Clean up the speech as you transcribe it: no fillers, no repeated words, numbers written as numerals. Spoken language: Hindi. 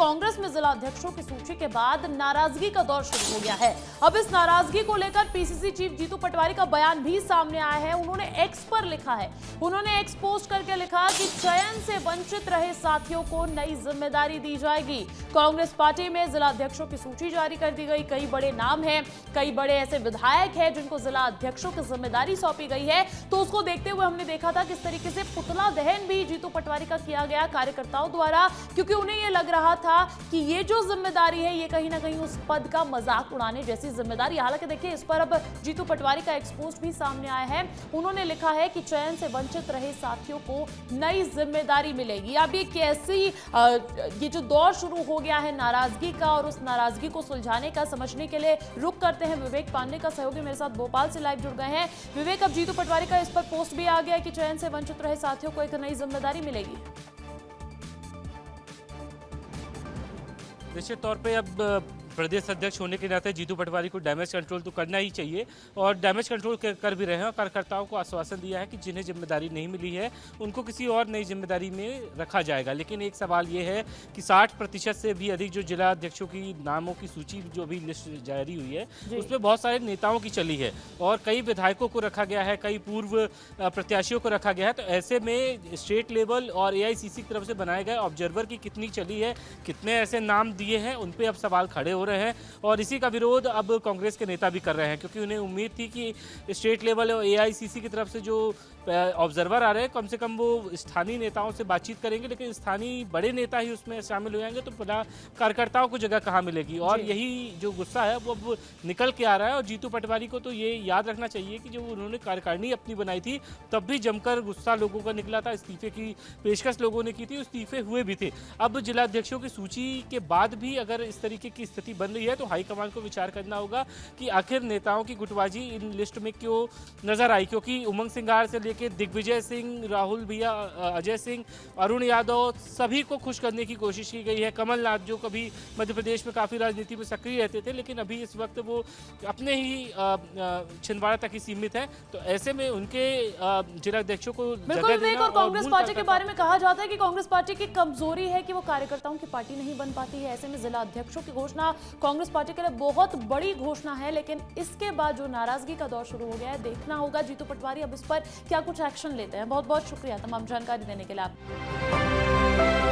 कांग्रेस में जिला अध्यक्षों की सूची के बाद नाराजगी का दौर शुरू हो गया है। अब इस नाराजगी को लेकर पीसीसी चीफ जीतू पटवारी का बयान भी सामने आया है। उन्होंने एक्स पर लिखा है, उन्होंने एक्स पोस्ट करके लिखा कि चयन से वंचित रहे साथियों को नई जिम्मेदारी दी जाएगी। कांग्रेस पार्टी में जिला अध्यक्षों की सूची जारी कर दी गई। कई बड़े नाम हैं, कई बड़े ऐसे विधायक हैं जिनको जिला अध्यक्षों की जिम्मेदारी सौंपी गई है। तो उसको देखते हुए हमने देखा था किस तरीके से पुतला दहन भी जीतू पटवारी का किया गया कार्यकर्ताओं द्वारा, क्योंकि उन्हें यह लग रहा था कि ये जो जिम्मेदारी है ये कहीं ना कहीं उस पद का मजाक उड़ाने जैसी जिम्मेदारी। हालांकि देखिए, इस पर अब जीतू पटवारी का एक्सपोज भी सामने आया है। उन्होंने लिखा है कि चयन से वंचित रहे साथियों को नई जिम्मेदारी मिलेगी। अब ये कैसी ये जो दौर शुरू हो गया है नाराजगी का, और उस नाराजगी को सुलझाने का, समझने के लिए रुक करते हैं विवेक पांडे का सहयोगी मेरे साथ भोपाल से लाइव जुड़ गए हैं। विवेक, अब जीतू पटवारी का इस पर पोस्ट भी आ गया है कि चयन से वंचित रहे साथियों को एक नई जिम्मेदारी मिलेगी। निश्चित तौर पे अब प्रदेश अध्यक्ष होने के नाते जीतू पटवारी को डैमेज कंट्रोल तो करना ही चाहिए, और डैमेज कंट्रोल कर भी रहे हैं। और कार्यकर्ताओं को आश्वासन दिया है कि जिन्हें जिम्मेदारी नहीं मिली है उनको किसी और नई जिम्मेदारी में रखा जाएगा। लेकिन एक सवाल ये है कि 60% से भी अधिक जो जिला अध्यक्षों की नामों की सूची जो भी लिस्ट जारी हुई है उसमें बहुत सारे नेताओं की चली है, और कई विधायकों को रखा गया है, कई पूर्व प्रत्याशियों को रखा गया है। तो ऐसे में स्टेट लेवल और AICC की तरफ से बनाए गए ऑब्जर्वर की कितनी चली है, कितने ऐसे नाम दिए हैं, उन पर अब सवाल खड़े हो रहे हैं। और इसी का विरोध अब कांग्रेस के नेता भी कर रहे हैं, क्योंकि उन्हें उम्मीद थी कि स्टेट लेवल और AICC की तरफ से जो ऑब्जर्वर आ रहे हैं कम से कम वो स्थानीय नेताओं से बातचीत करेंगे, लेकिन स्थानीय बड़े नेता ही उसमें शामिल हो जाएंगे तो भला कार्यकर्ताओं को जगह कहाँ मिलेगी। और यही जो गुस्सा है वो अब निकल के आ रहा है। और जीतू पटवारी को तो ये याद रखना चाहिए कि जब उन्होंने कार्यकारिणी अपनी बनाई थी तब भी जमकर गुस्सा लोगों का निकला था, इस्तीफे की पेशकश लोगों ने की थी, इस्तीफे हुए भी थे। अब जिला अध्यक्षों की सूची के बाद भी अगर इस तरीके की स्थिति बन रही है तो हाईकमान को विचार करना होगा कि आखिर नेताओं की गुटबाजी इन लिस्ट में क्यों नजर आई। क्योंकि उमंग सिंगार से लेकर दिग्विजय सिंह, राहुल भैया, अजय सिंह, अरुण यादव, सभी को खुश करने की कोशिश की गई है। कमलनाथ जो कभी मध्य प्रदेश में काफी राजनीति में सक्रिय रहते थे लेकिन अभी इस वक्त वो अपने ही छिंदवाड़ा तक ही सीमित है, तो ऐसे में उनके जिला अध्यक्षों को जगह देना। और कांग्रेस पार्टी के बारे में कहा जाता है कि कांग्रेस पार्टी की कमजोरी है कि वो कार्यकर्ताओं की पार्टी नहीं बन पाती है। ऐसे में जिला अध्यक्षों की घोषणा कांग्रेस पार्टी के लिए बहुत बड़ी घोषणा है, लेकिन इसके बाद जो नाराजगी का दौर शुरू हो गया है, देखना होगा जीतू पटवारी अब इस पर क्या कुछ एक्शन लेते हैं। बहुत बहुत शुक्रिया तमाम जानकारी देने के लिए आप।